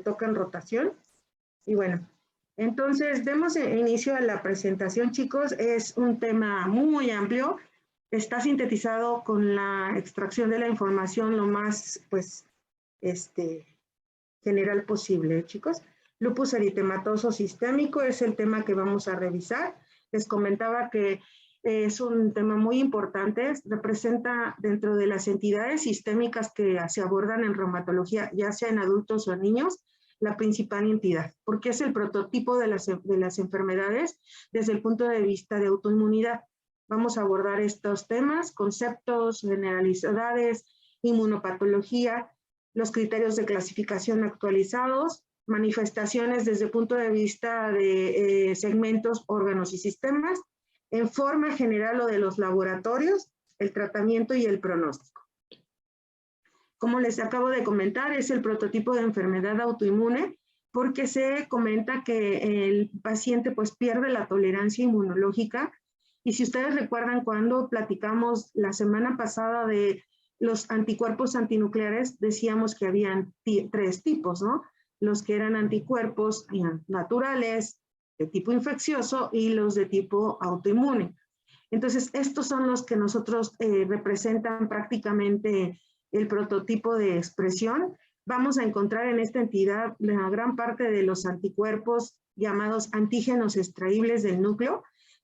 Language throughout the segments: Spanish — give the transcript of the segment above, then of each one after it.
toca en rotación. Y bueno, entonces demos inicio a la presentación, chicos. Es un tema muy amplio. Está sintetizado con la extracción de la información lo más, pues, general posible, chicos. Lupus eritematoso sistémico es el tema que vamos a revisar. Les comentaba que es un tema muy importante, representa dentro de las entidades sistémicas que se abordan en reumatología, ya sea en adultos o niños, la principal entidad, porque es el prototipo de las enfermedades desde el punto de vista de autoinmunidad. Vamos a abordar estos temas, conceptos, generalidades, inmunopatología, los criterios de clasificación actualizados, manifestaciones desde el punto de vista de segmentos, órganos y sistemas, en forma general lo de los laboratorios, el tratamiento y el pronóstico. Como les acabo de comentar, es el prototipo de enfermedad autoinmune porque se comenta que el paciente pues pierde la tolerancia inmunológica. Y si ustedes recuerdan cuando platicamos la semana pasada de los anticuerpos antinucleares, decíamos que habían tres tipos, ¿no? Los que eran anticuerpos naturales, de tipo infeccioso y los de tipo autoinmune. Entonces, estos son los que nosotros representan prácticamente el prototipo de expresión. Vamos a encontrar en esta entidad la gran parte de los anticuerpos llamados antígenos extraíbles del núcleo,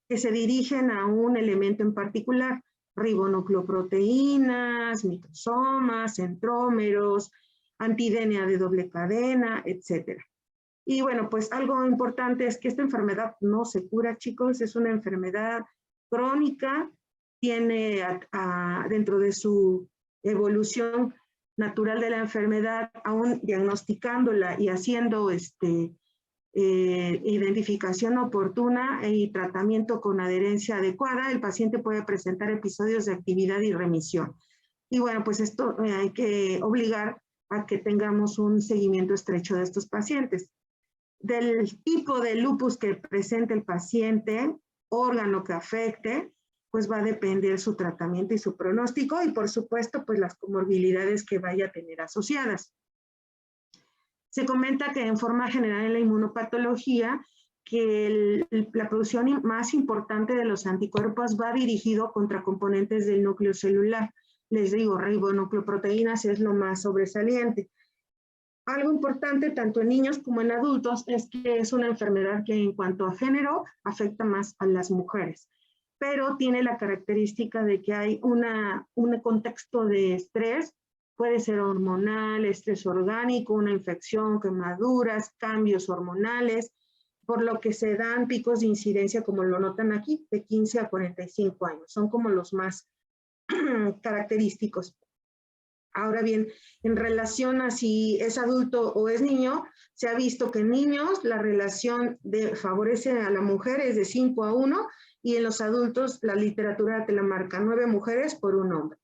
que se dirigen a un elemento en particular, ribonucleoproteínas, microsomas, centrómeros, anti-DNA de doble cadena, etc. Y bueno, pues algo importante es que esta enfermedad no se cura, chicos, es una enfermedad crónica, tiene dentro de su evolución natural de la enfermedad, aún diagnosticándola y haciendo identificación oportuna y tratamiento con adherencia adecuada, el paciente puede presentar episodios de actividad y remisión. Y bueno, pues esto hay que obligar a que tengamos un seguimiento estrecho de estos pacientes. Del tipo de lupus que presente el paciente, órgano que afecte, pues va a depender su tratamiento y su pronóstico y por supuesto pues las comorbilidades que vaya a tener asociadas. Se comenta que en forma general en la inmunopatología que la producción más importante de los anticuerpos va dirigido contra componentes del núcleo celular. Les digo, ribonucleoproteínas es lo más sobresaliente. Algo importante tanto en niños como en adultos es que es una enfermedad que en cuanto a género afecta más a las mujeres, pero tiene la característica de que hay un contexto de estrés, puede ser hormonal, estrés orgánico, una infección, quemaduras, cambios hormonales, por lo que se dan picos de incidencia, como lo notan aquí, de 15 a 45 años. Son como los más característicos. Ahora bien, en relación a si es adulto o es niño, se ha visto que en niños la relación favorece a la mujer es de 5-1 y en los adultos la literatura te la marca 9 mujeres por un hombre.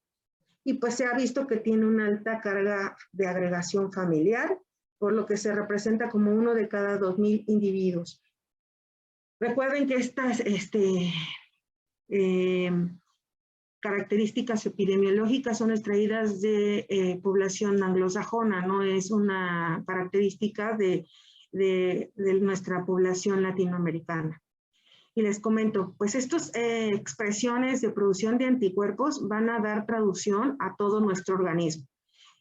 Y pues se ha visto que tiene una alta carga de agregación familiar, por lo que se representa como 1 de cada 2,000 individuos. Recuerden que estas características epidemiológicas son extraídas de población anglosajona, no es una característica de nuestra población latinoamericana. Y les comento, pues estas expresiones de producción de anticuerpos van a dar traducción a todo nuestro organismo.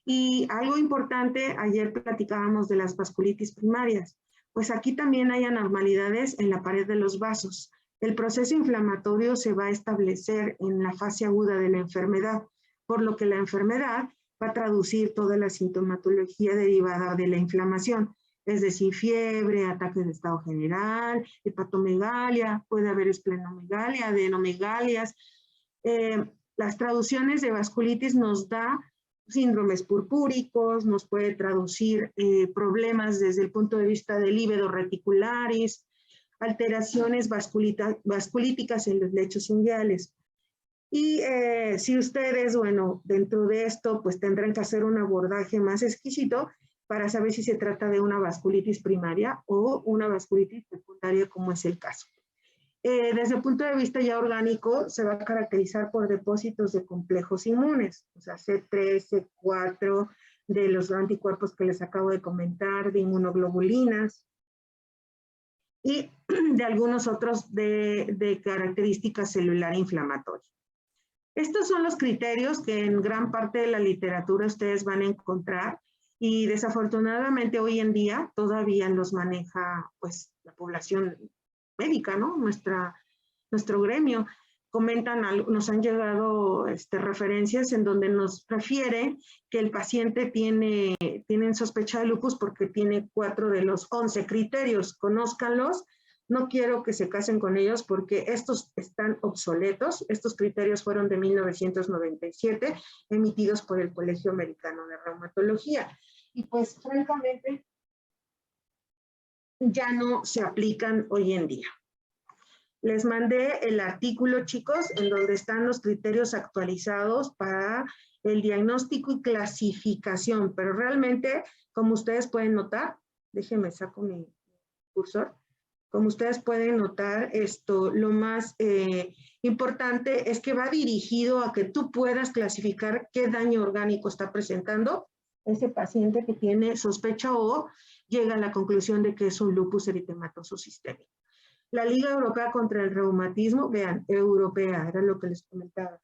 Y algo importante, ayer platicábamos de las vasculitis primarias, pues aquí también hay anormalidades en la pared de los vasos. El proceso inflamatorio se va a establecer en la fase aguda de la enfermedad, por lo que la enfermedad va a traducir toda la sintomatología derivada de la inflamación, es decir, fiebre, ataques de estado general, hepatomegalia, puede haber esplenomegalia, adenomegalias. Las traducciones de vasculitis nos da síndromes purpúricos, nos puede traducir problemas desde el punto de vista del líbedo reticularis, alteraciones vasculíticas en los lechos unguiales. Y si ustedes, bueno, dentro de esto, pues tendrán que hacer un abordaje más exquisito para saber si se trata de una vasculitis primaria o una vasculitis secundaria, como es el caso. Desde el punto de vista ya orgánico, se va a caracterizar por depósitos de complejos inmunes, o sea, C3, C4, de los anticuerpos que les acabo de comentar, de inmunoglobulinas y de algunos otros de característica celular inflamatoria. Estos son los criterios que en gran parte de la literatura ustedes van a encontrar y desafortunadamente hoy en día todavía los maneja pues la población médica, ¿no? Nuestro gremio. Comentan, nos han llegado referencias en donde nos refiere que el paciente tiene sospecha de lupus porque tiene 4 de los 11 criterios. Conózcanlos. No quiero que se casen con ellos porque estos están obsoletos. Estos criterios fueron de 1997, emitidos por el Colegio Americano de Reumatología. Y pues, francamente, ya no se aplican hoy en día. Les mandé el artículo, chicos, en donde están los criterios actualizados para el diagnóstico y clasificación, pero realmente, como ustedes pueden notar, déjenme saco mi cursor, como ustedes pueden notar, lo más importante es que va dirigido a que tú puedas clasificar qué daño orgánico está presentando ese paciente que tiene sospecha o llega a la conclusión de que es un lupus eritematoso sistémico. La Liga Europea contra el Reumatismo, vean, europea, era lo que les comentaba,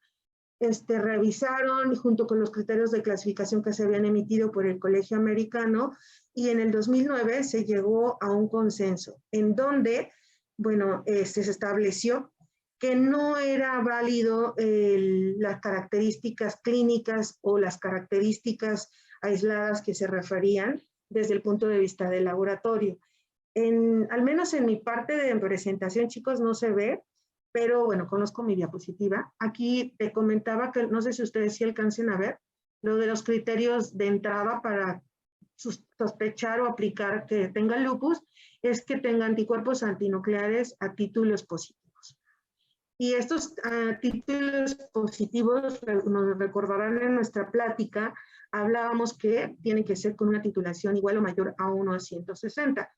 revisaron junto con los criterios de clasificación que se habían emitido por el Colegio Americano y en el 2009 se llegó a un consenso en donde, bueno, se estableció que no era válido las características clínicas o las características aisladas que se referían desde el punto de vista del laboratorio. Al menos en mi parte de presentación, chicos, no se ve, pero bueno, conozco mi diapositiva. Aquí te comentaba que, no sé si ustedes sí alcancen a ver, lo de los criterios de entrada para sospechar o aplicar que tenga lupus, es que tenga anticuerpos antinucleares a títulos positivos. Y estos títulos positivos, nos recordarán en nuestra plática, hablábamos que tienen que ser con una titulación igual o mayor a 1 a 160.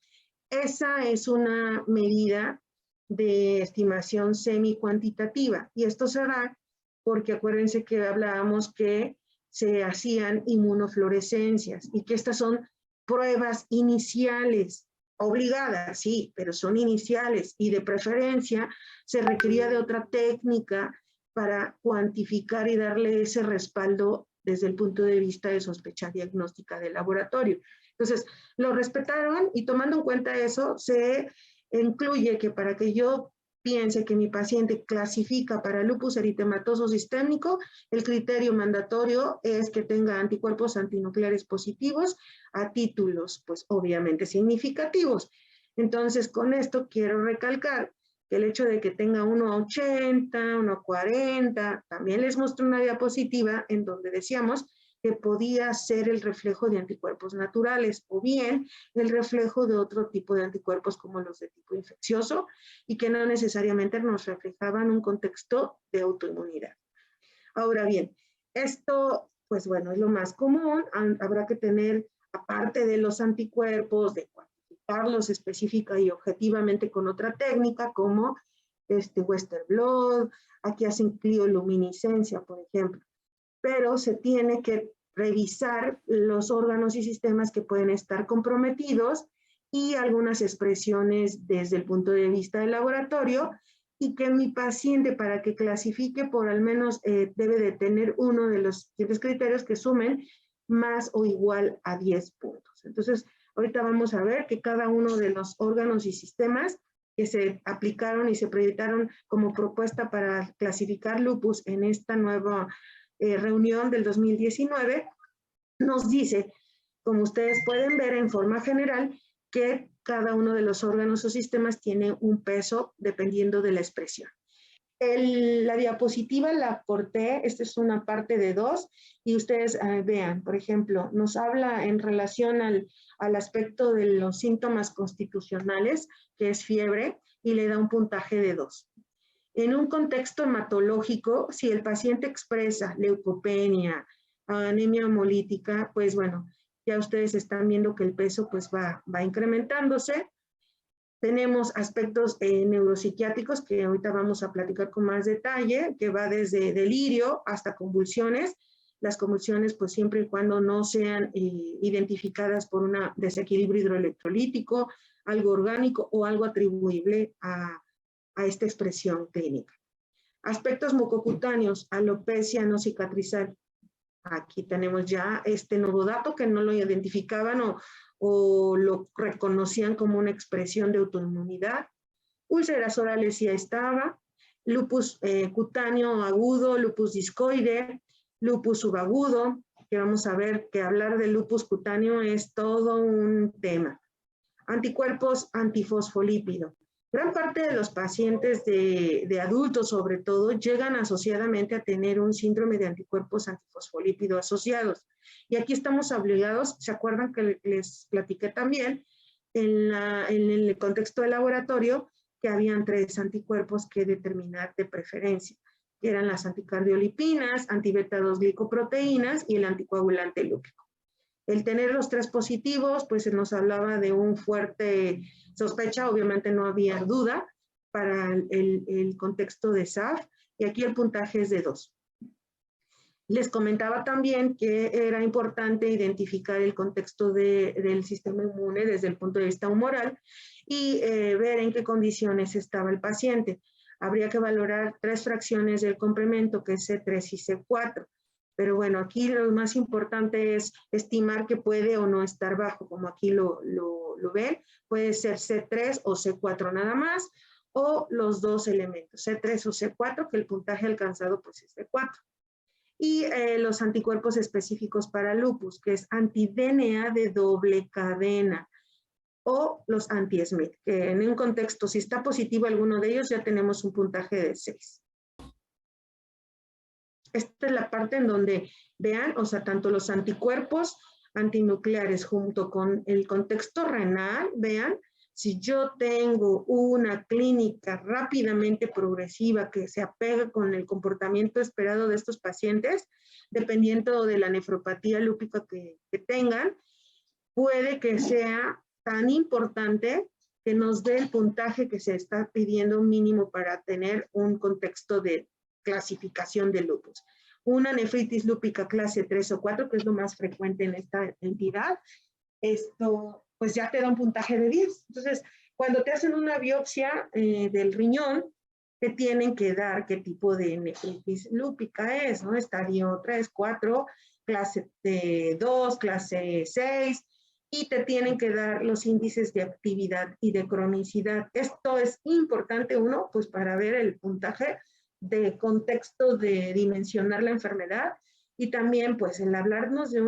Esa es una medida de estimación semi-cuantitativa y esto se da porque acuérdense que hablábamos que se hacían inmunofluorescencias y que estas son pruebas iniciales, obligadas, sí, pero son iniciales y de preferencia se requería de otra técnica para cuantificar y darle ese respaldo desde el punto de vista de sospecha diagnóstica del laboratorio. Entonces, lo respetaron y tomando en cuenta eso, se incluye que para que yo piense que mi paciente clasifica para lupus eritematoso sistémico, el criterio mandatorio es que tenga anticuerpos antinucleares positivos a títulos, pues obviamente significativos. Entonces, con esto quiero recalcar que el hecho de que tenga 1,80, 1,40, también les mostré una diapositiva en donde decíamos que podía ser el reflejo de anticuerpos naturales o bien el reflejo de otro tipo de anticuerpos como los de tipo infeccioso y que no necesariamente nos reflejaban un contexto de autoinmunidad. Ahora bien, esto, pues bueno, es lo más común. Habrá que tener, aparte de los anticuerpos, de cuantificarlos específica y objetivamente con otra técnica como Western blot, aquí hacen crioluminiscencia, por ejemplo. Pero se tiene que revisar los órganos y sistemas que pueden estar comprometidos y algunas expresiones desde el punto de vista del laboratorio y que mi paciente para que clasifique por al menos debe de tener uno de los siguientes criterios que sumen más o igual a 10 puntos. Entonces, ahorita vamos a ver que cada uno de los órganos y sistemas que se aplicaron y se proyectaron como propuesta para clasificar lupus en esta nueva reunión del 2019, nos dice, como ustedes pueden ver en forma general, que cada uno de los órganos o sistemas tiene un peso dependiendo de la expresión. La diapositiva la corté, esta es una parte de 2, y ustedes vean, por ejemplo, nos habla en relación al aspecto de los síntomas constitucionales, que es fiebre, y le da un puntaje de 2. En un contexto hematológico, si el paciente expresa leucopenia, anemia hemolítica, pues bueno, ya ustedes están viendo que el peso pues va incrementándose. Tenemos aspectos neuropsiquiátricos que ahorita vamos a platicar con más detalle, que va desde delirio hasta convulsiones. las convulsiones, pues siempre y cuando no sean identificadas por un desequilibrio hidroelectrolítico, algo orgánico o algo atribuible a esta expresión clínica. Aspectos mucocutáneos, alopecia no cicatrizal. Aquí tenemos ya este nuevo dato que no lo identificaban o lo reconocían como una expresión de autoinmunidad. Úlceras orales ya estaba, lupus cutáneo agudo, lupus discoide, lupus subagudo, que vamos a ver que hablar de lupus cutáneo es todo un tema. Anticuerpos antifosfolípido. Gran parte de los pacientes de adultos, sobre todo, llegan asociadamente a tener un síndrome de anticuerpos antifosfolípido asociados. Y aquí estamos obligados, ¿se acuerdan que les platiqué también en el contexto de laboratorio que habían 3 anticuerpos que determinar de preferencia, que eran las anticardiolipinas, antibeta-2 glicoproteínas y el anticoagulante lúpico? El tener los 3 positivos, pues se nos hablaba de un fuerte sospecha, obviamente no había duda para el contexto de SAF, y aquí el puntaje es de 2. Les comentaba también que era importante identificar el contexto del sistema inmune desde el punto de vista humoral y ver en qué condiciones estaba el paciente. Habría que valorar 3 fracciones del complemento, que es C3 y C4. Pero bueno, aquí lo más importante es estimar que puede o no estar bajo, como aquí lo ven. Puede ser C3 o C4 nada más, o los 2 elementos, C3 o C4, que el puntaje alcanzado pues es C4. Y los anticuerpos específicos para lupus, que es anti-DNA de doble cadena, o los anti-SMIT, que en un contexto, si está positivo alguno de ellos, ya tenemos un puntaje de 6. Esta es la parte en donde vean, o sea, tanto los anticuerpos antinucleares junto con el contexto renal, vean, si yo tengo una clínica rápidamente progresiva que se apega con el comportamiento esperado de estos pacientes, dependiendo de la nefropatía lúpica que tengan, puede que sea tan importante que nos dé el puntaje que se está pidiendo mínimo para tener un contexto de clasificación de lupus. Una nefritis lúpica clase 3 o 4, que es lo más frecuente en esta entidad, esto pues ya te da un puntaje de 10. Entonces, cuando te hacen una biopsia del riñón, te tienen que dar qué tipo de nefritis lúpica es, ¿no? Estadio 3, 4, clase 2, clase 6, y te tienen que dar los índices de actividad y de cronicidad. Esto es importante, uno, pues para ver el puntaje de contexto de dimensionar la enfermedad, y también pues el hablarnos de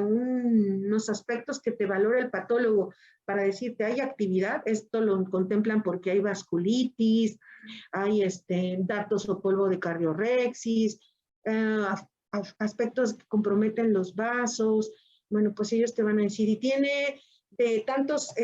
unos aspectos que te valora el patólogo para decirte hay actividad. Esto lo contemplan porque hay vasculitis, hay datos o polvo de cardiorexis, aspectos que comprometen los vasos. Bueno, pues ellos te van a decir, y tiene de tantos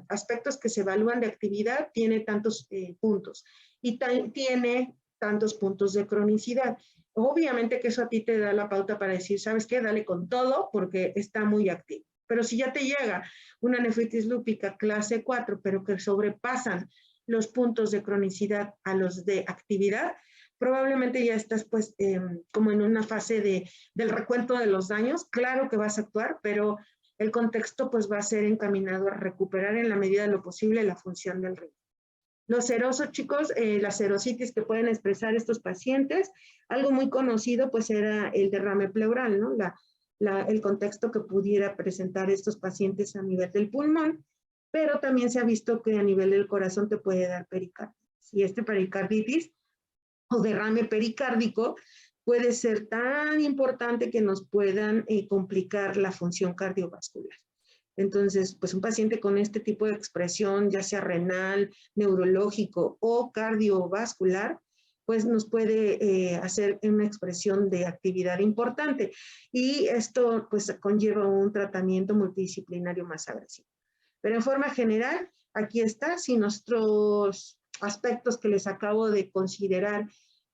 aspectos que se evalúan de actividad, tiene tantos puntos, y tiene tantos puntos de cronicidad. Obviamente que eso a ti te da la pauta para decir, ¿sabes qué? Dale con todo porque está muy activo. Pero si ya te llega una nefritis lúpica clase 4, pero que sobrepasan los puntos de cronicidad a los de actividad, probablemente ya estás pues como en una fase del recuento de los daños. Claro que vas a actuar, pero el contexto pues va a ser encaminado a recuperar en la medida de lo posible la función del riñón. Los serosos, chicos, las serositis que pueden expresar estos pacientes, algo muy conocido pues era el derrame pleural, ¿no? El contexto que pudiera presentar estos pacientes a nivel del pulmón, pero también se ha visto que a nivel del corazón te puede dar pericarditis. Y este pericarditis o derrame pericárdico puede ser tan importante que nos puedan complicar la función cardiovascular. Entonces, pues un paciente con este tipo de expresión, ya sea renal, neurológico o cardiovascular, pues nos puede hacer una expresión de actividad importante. Y esto pues conlleva un tratamiento multidisciplinario más agresivo. Pero en forma general, aquí está, si nuestros aspectos que les acabo de considerar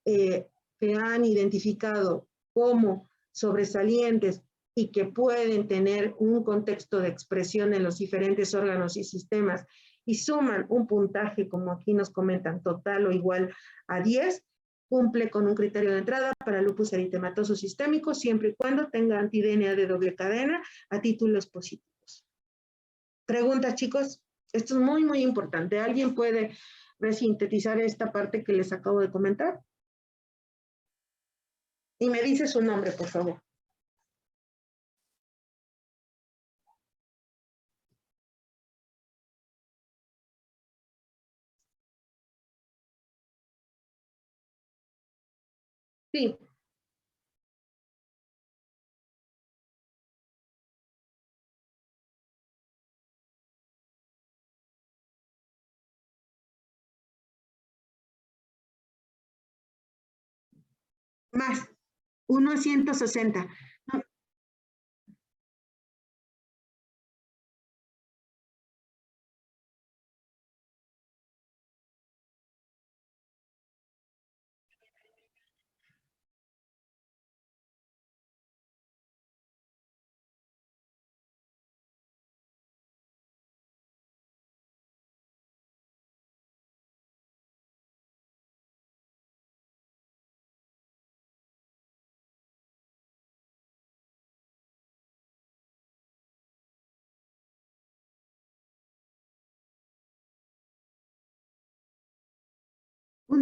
que han identificado como sobresalientes y que pueden tener un contexto de expresión en los diferentes órganos y sistemas y suman un puntaje, como aquí nos comentan, total o igual a 10, cumple con un criterio de entrada para lupus eritematoso sistémico, siempre y cuando tenga anti-DNA de doble cadena a títulos positivos. Preguntas, chicos. Esto es muy, muy importante. ¿Alguien puede resintetizar esta parte que les acabo de comentar? Y me dice su nombre, por favor. Sí. Más. 1 a 160.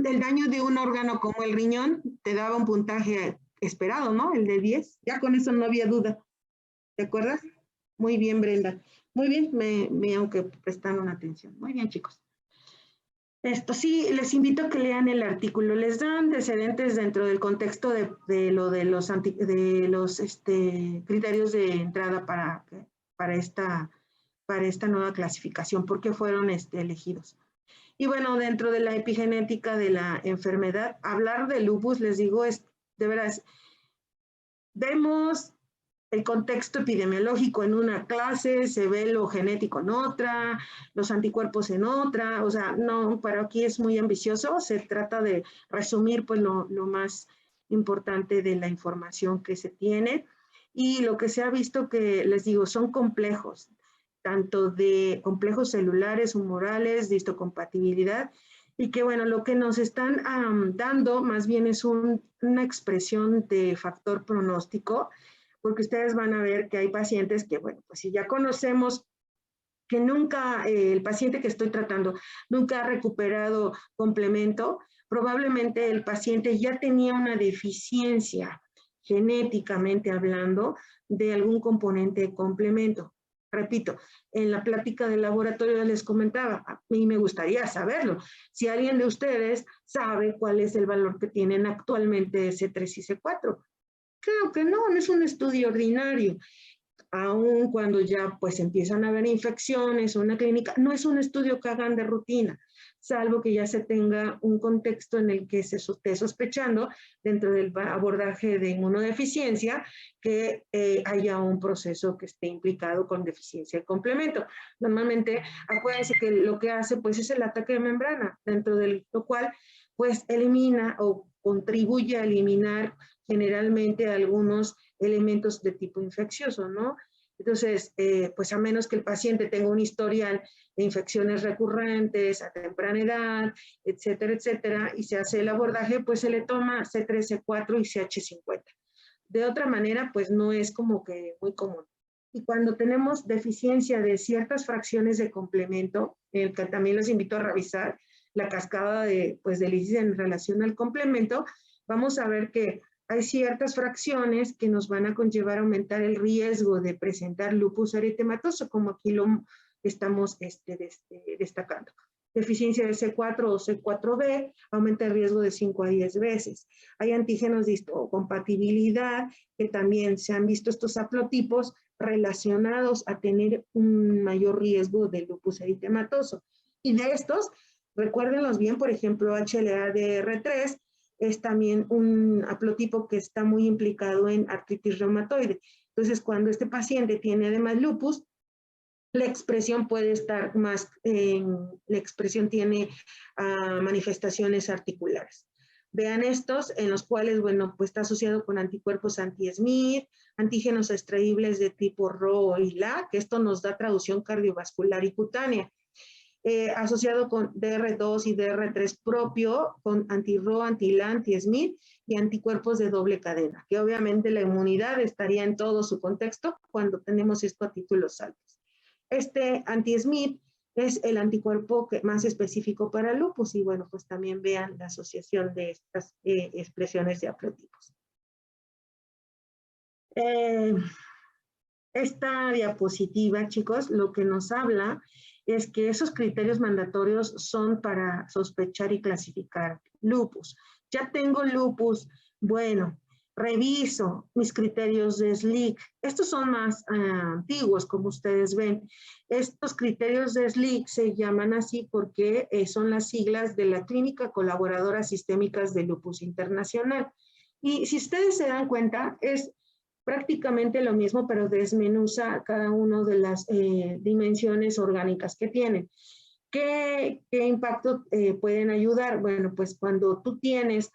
El daño de un órgano como el riñón te daba un puntaje esperado, ¿no? El de 10. Ya con eso no había duda. ¿Te acuerdas? Muy bien, Brenda. Muy bien, aunque prestaron atención. Muy bien, chicos. Esto sí, les invito a que lean el artículo. Les dan antecedentes dentro del contexto de los criterios de entrada para esta nueva clasificación, por qué fueron elegidos. Y bueno, dentro de la epigenética de la enfermedad, hablar de lupus, les digo, es de veras, vemos el contexto epidemiológico en una clase, se ve lo genético en otra, los anticuerpos en otra, o sea, no, para aquí es muy ambicioso, se trata de resumir pues lo más importante de la información que se tiene y lo que se ha visto que, les digo, son complejos, tanto de complejos celulares, humorales, de histocompatibilidad, y que bueno, lo que nos están dando más bien es una expresión de factor pronóstico, porque ustedes van a ver que hay pacientes que, bueno, pues si ya conocemos que nunca, el paciente que estoy tratando, nunca ha recuperado complemento, probablemente el paciente ya tenía una deficiencia genéticamente hablando de algún componente de complemento. Repito, en la plática del laboratorio les comentaba, a mí me gustaría saberlo. Si alguien de ustedes sabe cuál es el valor que tienen actualmente C3 y C4. Claro que no es un estudio ordinario. Aun cuando ya pues empiezan a haber infecciones o una clínica, no es un estudio que hagan de rutina, salvo que ya se tenga un contexto en el que se esté sospechando dentro del abordaje de inmunodeficiencia que haya un proceso que esté implicado con deficiencia de complemento. Normalmente, acuérdense que lo que hace pues es el ataque de membrana, dentro de lo cual pues elimina o contribuye a eliminar generalmente algunos elementos de tipo infeccioso, ¿no? Entonces, pues a menos que el paciente tenga un historial de infecciones recurrentes a temprana edad, etcétera, etcétera, y se hace el abordaje, pues se le toma C3, C4 y CH50. De otra manera, pues no es como que muy común. Y cuando tenemos deficiencia de ciertas fracciones de complemento, que también les invito a revisar la cascada del ICSI en relación al complemento, vamos a ver que hay ciertas fracciones que nos van a conllevar a aumentar el riesgo de presentar lupus eritematoso, como aquí lo estamos destacando. Deficiencia de C4 o C4b aumenta el riesgo de 5 a 10 veces. Hay antígenos de histocompatibilidad que también se han visto estos haplotipos relacionados a tener un mayor riesgo de lupus eritematoso. Y de estos, recuérdenlos bien, por ejemplo, HLA-DR3 es también un haplotipo que está muy implicado en artritis reumatoide. Entonces, cuando este paciente tiene además lupus, la expresión puede estar más, la expresión tiene manifestaciones articulares. Vean estos en los cuales, bueno, pues está asociado con anticuerpos anti-SMID, antígenos extraíbles de tipo RO y LA, que esto nos da traducción cardiovascular y cutánea. asociado con DR2 y DR3 propio, con anti-Ro, anti-La, anti-Smith y anticuerpos de doble cadena, que obviamente la inmunidad estaría en todo su contexto cuando tenemos esto a títulos altos. Este anti-Smith es el anticuerpo más específico para lupus y bueno, pues también vean la asociación de estas expresiones de haplotipos. Esta diapositiva, chicos, lo que nos habla es que esos criterios mandatorios son para sospechar y clasificar lupus. Ya tengo lupus, bueno, reviso mis criterios de SLIC. Estos son más antiguos, como ustedes ven. Estos criterios de SLIC se llaman así porque son las siglas de la Clínica Colaboradora Sistémicas de Lupus Internacional. Y si ustedes se dan cuenta, es prácticamente lo mismo, pero desmenuza cada una de las dimensiones orgánicas que tienen. ¿Qué impacto pueden ayudar? Bueno, pues cuando tú tienes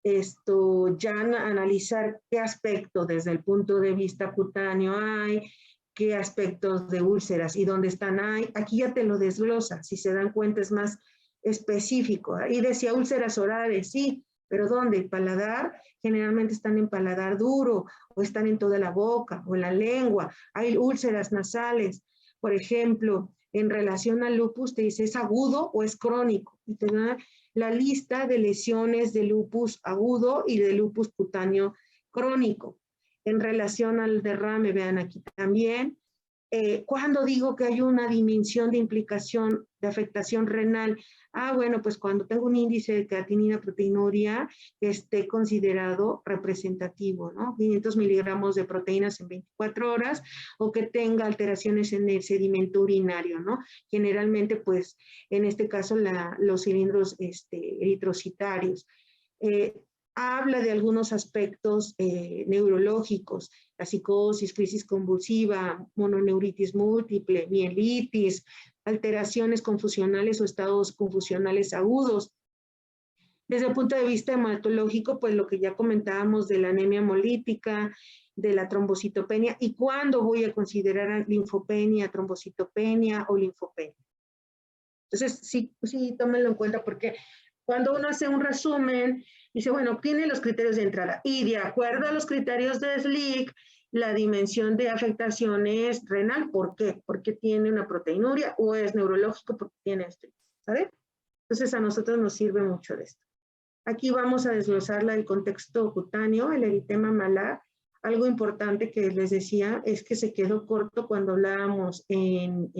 ya analizar qué aspecto desde el punto de vista cutáneo hay, qué aspectos de úlceras y dónde están hay, aquí ya te lo desglosa, si se dan cuenta es más específico. Ahí decía úlceras orales, sí, pero ¿dónde? El paladar, generalmente están en paladar duro, o están en toda la boca, o en la lengua. Hay úlceras nasales, por ejemplo, en relación al lupus, te dice, ¿es agudo o es crónico? Y te da la lista de lesiones de lupus agudo y de lupus cutáneo crónico. En relación al derrame, vean aquí también, cuando digo que hay una dimensión de implicación de afectación renal, bueno, pues cuando tengo un índice de creatinina proteinuria que esté considerado representativo, ¿no? 500 miligramos de proteínas en 24 horas o que tenga alteraciones en el sedimento urinario, ¿no? Generalmente, pues, en este caso, los cilindros eritrocitarios. Habla de algunos aspectos neurológicos, la psicosis, crisis convulsiva, mononeuritis múltiple, mielitis, alteraciones confusionales o estados confusionales agudos. Desde el punto de vista hematológico, pues lo que ya comentábamos de la anemia hemolítica, de la trombocitopenia, y cuándo voy a considerar linfopenia, trombocitopenia o linfopenia. Entonces, sí, tómenlo en cuenta porque cuando uno hace un resumen, dice, bueno, obtiene los criterios de entrada y de acuerdo a los criterios de SLIC, la dimensión de afectación es renal. ¿Por qué? Porque tiene una proteinuria o es neurológico porque tiene esto, ¿sabe? Entonces, a nosotros nos sirve mucho de esto. Aquí vamos a desglosarla del contexto cutáneo, el eritema malar. Algo importante que les decía es que se quedó corto cuando hablábamos en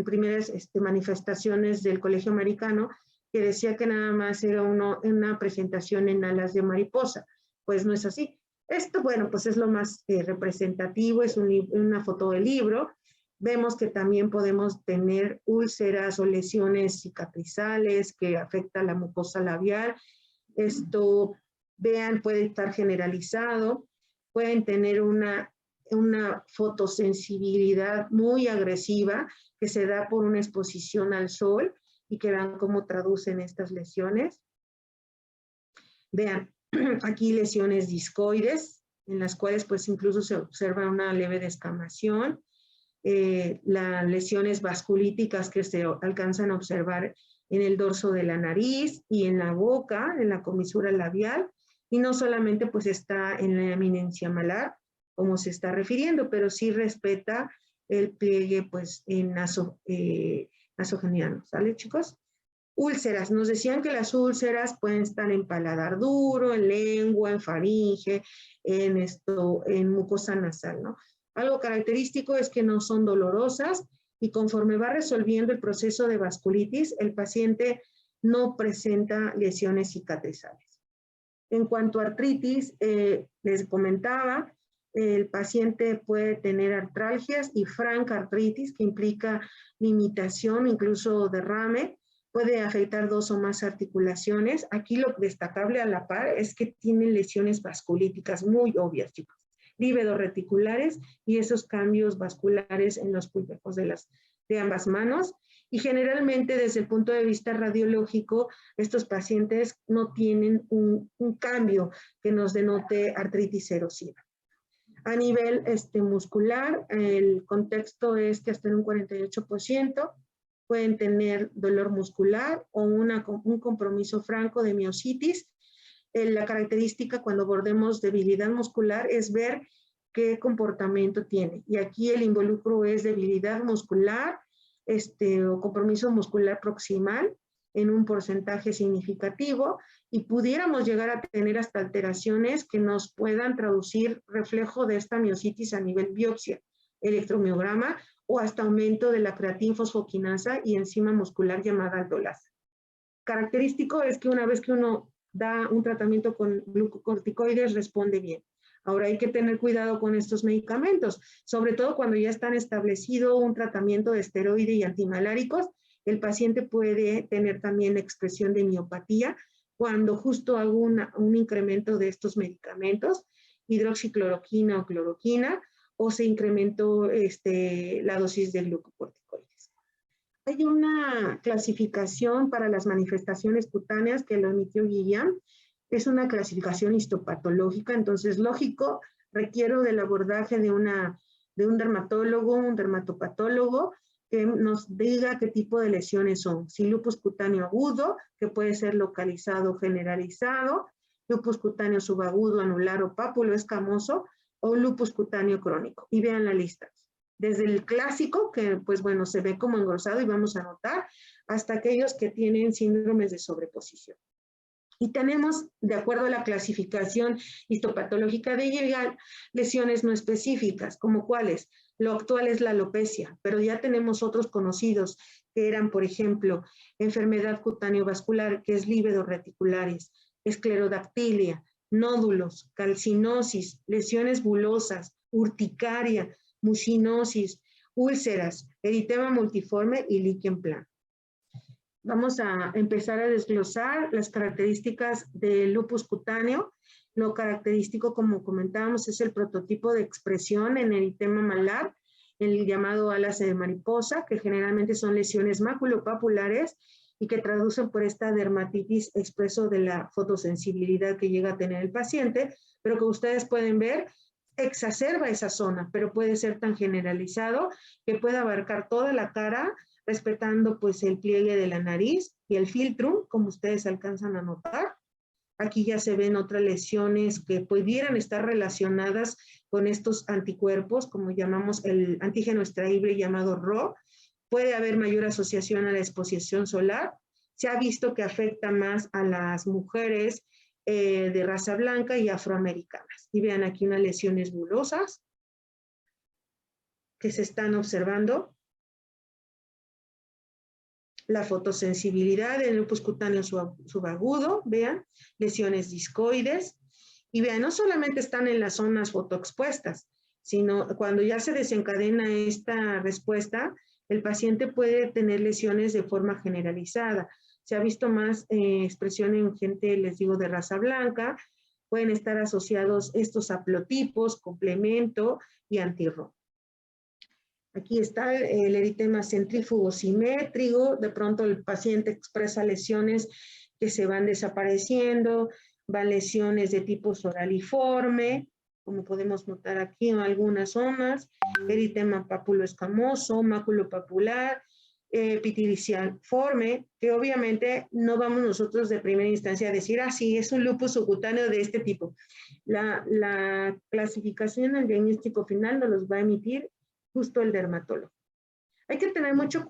primeras manifestaciones del Colegio Americano, que decía que nada más era una presentación en alas de mariposa. Pues no es así. Esto, bueno, pues es lo más representativo, es una foto del libro. Vemos que también podemos tener úlceras o lesiones cicatrizales que afectan la mucosa labial. Esto, vean, puede estar generalizado. Pueden tener una fotosensibilidad muy agresiva que se da por una exposición al sol y que vean cómo traducen estas lesiones. Vean, aquí lesiones discoides, en las cuales pues incluso se observa una leve descamación. Las lesiones vasculíticas que se alcanzan a observar en el dorso de la nariz y en la boca, en la comisura labial, y no solamente pues está en la eminencia malar, como se está refiriendo, pero sí respeta el pliegue pues en nasogeniano, ¿sale, chicos? Úlceras, nos decían que las úlceras pueden estar en paladar duro, en lengua, en faringe, en mucosa nasal, ¿no? Algo característico es que no son dolorosas y conforme va resolviendo el proceso de vasculitis, el paciente no presenta lesiones cicatrizales. En cuanto a artritis, les comentaba, el paciente puede tener artralgias y franca artritis, que implica limitación, incluso derrame, puede afectar 2 o más articulaciones. Aquí lo destacable a la par es que tienen lesiones vasculíticas muy obvias, chicos, líbedo-reticulares y esos cambios vasculares en los pulpejos de ambas manos. Y generalmente desde el punto de vista radiológico, estos pacientes no tienen un cambio que nos denote artritis erosiva. A nivel muscular, el contexto es que hasta en un 48% pueden tener dolor muscular o un compromiso franco de miositis. La característica cuando abordemos debilidad muscular es ver qué comportamiento tiene. Y aquí el involucro es debilidad muscular, o compromiso muscular proximal en un porcentaje significativo, y pudiéramos llegar a tener hasta alteraciones que nos puedan traducir reflejo de esta miositis a nivel biopsia, electromiograma o hasta aumento de la creatinfosfoquinasa y enzima muscular llamada aldolasa. Característico es que una vez que uno da un tratamiento con glucocorticoides responde bien. Ahora hay que tener cuidado con estos medicamentos, sobre todo cuando ya están establecido un tratamiento de esteroide y antimaláricos. El paciente puede tener también expresión de miopatía cuando justo hago un incremento de estos medicamentos, hidroxicloroquina o cloroquina, o se incrementó la dosis de glucocorticoides. Hay una clasificación para las manifestaciones cutáneas que lo emitió Guillaume. Es una clasificación histopatológica, entonces lógico, requiero del abordaje de un dermatólogo, un dermatopatólogo, que nos diga qué tipo de lesiones son. Si lupus cutáneo agudo, que puede ser localizado o generalizado, lupus cutáneo subagudo, anular o pápulo escamoso, o lupus cutáneo crónico. Y vean la lista. Desde el clásico, que pues bueno, se ve como engrosado y vamos a notar, hasta aquellos que tienen síndromes de sobreposición. Y tenemos, de acuerdo a la clasificación histopatológica de Gilligan, lesiones no específicas, como cuáles. Lo actual es la alopecia, pero ya tenemos otros conocidos que eran, por ejemplo, enfermedad cutáneo-vascular, que es líbedos reticulares, esclerodactilia, nódulos, calcinosis, lesiones bulosas, urticaria, mucinosis, úlceras, eritema multiforme y lichen plano. Vamos a empezar a desglosar las características del lupus cutáneo. Lo característico, como comentábamos, es el prototipo de expresión en eritema malar, el llamado alas de mariposa, que generalmente son lesiones maculopapulares y que traducen por esta dermatitis expreso de la fotosensibilidad que llega a tener el paciente, pero que ustedes pueden ver, exacerba esa zona, pero puede ser tan generalizado que puede abarcar toda la cara, respetando pues el pliegue de la nariz y el filtrum, como ustedes alcanzan a notar. Aquí ya se ven otras lesiones que pudieran estar relacionadas con estos anticuerpos, como llamamos el antígeno extraíble llamado RO. Puede haber mayor asociación a la exposición solar. Se ha visto que afecta más a las mujeres de raza blanca y afroamericanas. Y vean aquí unas lesiones bulosas que se están observando. La fotosensibilidad del lupus cutáneo subagudo, vean, lesiones discoides, y vean, no solamente están en las zonas fotoexpuestas, sino cuando ya se desencadena esta respuesta, el paciente puede tener lesiones de forma generalizada. Se ha visto más expresión en gente, les digo, de raza blanca, pueden estar asociados estos haplotipos, complemento y antirro. Aquí está el eritema centrífugo simétrico, de pronto el paciente expresa lesiones que se van desapareciendo, van lesiones de tipo soraliforme, como podemos notar aquí en algunas zonas, eritema papuloescamoso, maculopapular, pitidicialforme, que obviamente no vamos nosotros de primera instancia a decir, sí, es un lupus subcutáneo de este tipo. La clasificación al diagnóstico final nos los va a emitir justo el dermatólogo. Hay que tener mucha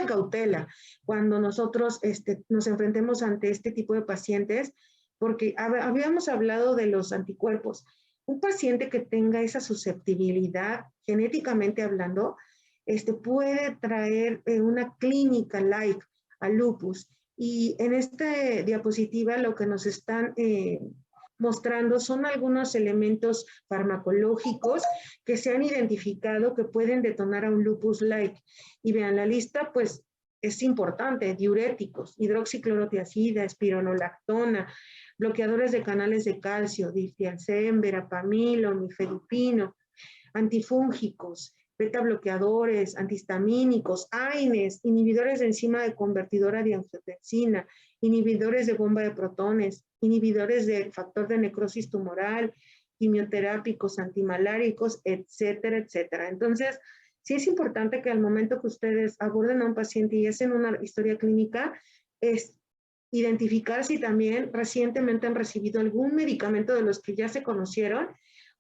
cautela cuando nosotros nos enfrentemos ante este tipo de pacientes, porque habíamos hablado de los anticuerpos. Un paciente que tenga esa susceptibilidad, genéticamente hablando, puede traer una clínica like al lupus. Y en esta diapositiva lo que nos están mostrando son algunos elementos farmacológicos que se han identificado que pueden detonar a un lupus-like. Y vean, la lista pues es importante: diuréticos, hidroxiclorotiazida, espironolactona, bloqueadores de canales de calcio, diltiazem, verapamil, mifedipino, antifúngicos, beta bloqueadores, antihistamínicos, AINES, inhibidores de enzima de convertidora de angiotensina, inhibidores de bomba de protones, inhibidores del factor de necrosis tumoral, quimioterápicos, antimaláricos, etcétera, etcétera. Entonces, Sí es importante que al momento que ustedes aborden a un paciente y hacen una historia clínica, es identificar si también recientemente han recibido algún medicamento de los que ya se conocieron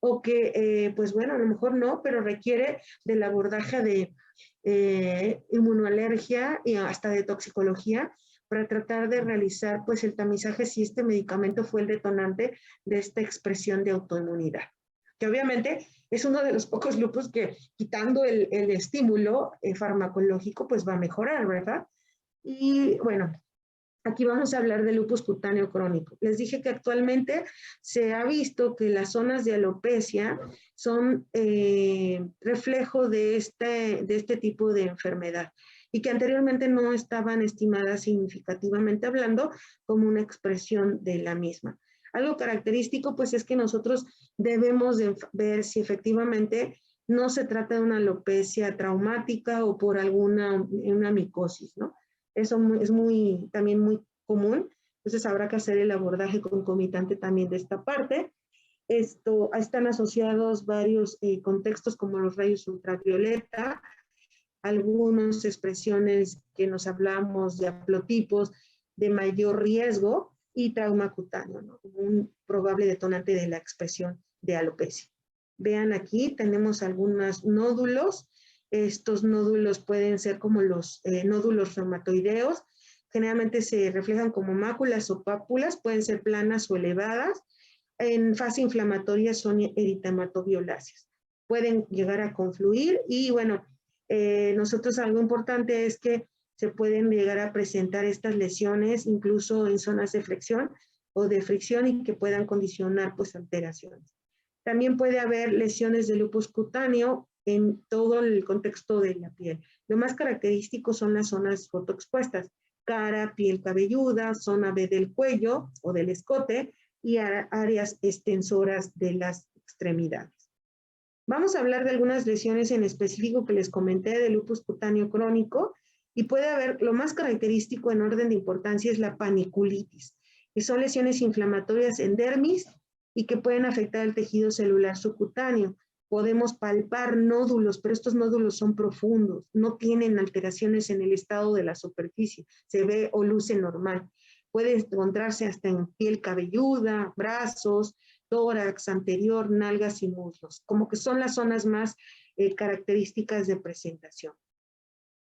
o que, pues bueno, a lo mejor no, pero requiere del abordaje de inmunoalergia y hasta de toxicología para tratar de realizar pues el tamizaje si este medicamento fue el detonante de esta expresión de autoinmunidad. Que obviamente es uno de los pocos lupus que quitando el estímulo farmacológico pues va a mejorar, ¿verdad? Y bueno, aquí vamos a hablar de lupus cutáneo crónico. Les dije que actualmente se ha visto que las zonas de alopecia son reflejo de este tipo de enfermedad y que anteriormente no estaban estimadas significativamente hablando como una expresión de la misma. Algo característico pues es que nosotros debemos de ver si efectivamente no se trata de una alopecia traumática o por una micosis, ¿no? Eso es también muy común, entonces habrá que hacer el abordaje concomitante también de esta parte. Están asociados varios contextos como los rayos ultravioleta, algunas expresiones que nos hablamos de haplotipos de mayor riesgo y trauma cutáneo, ¿no? Como un probable detonante de la expresión de alopecia. Vean aquí, tenemos algunos nódulos. Estos nódulos pueden ser como los nódulos reumatoideos. Generalmente se reflejan como máculas o pápulas, pueden ser planas o elevadas. En fase inflamatoria son eritematoviolaceas. Pueden llegar a confluir y bueno, nosotros algo importante es que se pueden llegar a presentar estas lesiones incluso en zonas de flexión o de fricción y que puedan condicionar pues alteraciones. También puede haber lesiones de lupus cutáneo en todo el contexto de la piel. Lo más característico son las zonas fotoexpuestas, cara, piel cabelluda, zona B del cuello o del escote y áreas extensoras de las extremidades. Vamos a hablar de algunas lesiones en específico que les comenté de lupus cutáneo crónico y puede haber, lo más característico en orden de importancia es la paniculitis, que son lesiones inflamatorias en dermis y que pueden afectar el tejido celular subcutáneo. Podemos palpar nódulos, pero estos nódulos son profundos, no tienen alteraciones en el estado de la superficie, se ve o luce normal. Puede encontrarse hasta en piel cabelluda, brazos, tórax anterior, nalgas y muslos, como que son las zonas más características de presentación.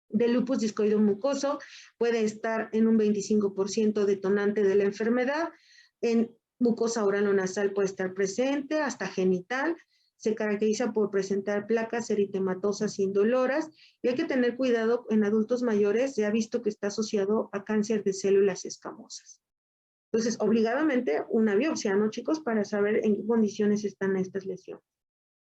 Del lupus discoide mucoso puede estar en un 25% detonante de la enfermedad, en mucosa oral o nasal puede estar presente, hasta genital, se caracteriza por presentar placas eritematosas indoloras y hay que tener cuidado en adultos mayores, se ha visto que está asociado a cáncer de células escamosas. Entonces, obligadamente una biopsia, ¿no, chicos? Para saber en qué condiciones están estas lesiones.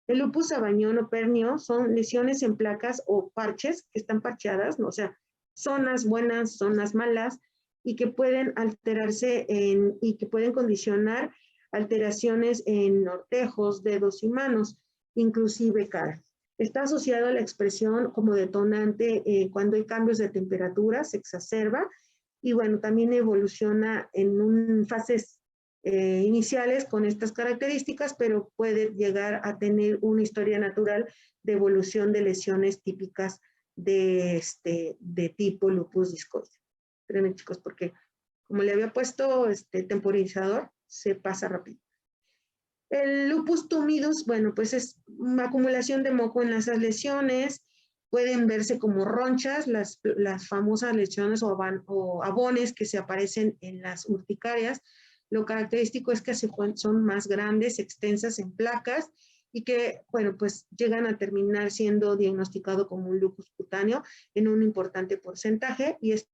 El lupus sabañón o pernio son lesiones en placas o parches que están parcheadas, ¿no? O sea, zonas buenas, zonas malas, y que pueden alterarse y que pueden condicionar alteraciones en ortejos, dedos y manos, inclusive cara. Está asociado a la expresión como detonante cuando hay cambios de temperatura, se exacerba, y bueno, también evoluciona en fases iniciales con estas características, pero puede llegar a tener una historia natural de evolución de lesiones típicas de tipo lupus discoide. Espérenme, chicos, porque como le había puesto temporizador, se pasa rápido. El lupus tumidus, bueno, pues es una acumulación de moco en esas lesiones, pueden verse como ronchas, las famosas lesiones o abones que se aparecen en las urticarias. Lo característico es que son más grandes, extensas en placas y que, bueno, pues llegan a terminar siendo diagnosticado como un lupus cutáneo en un importante porcentaje y es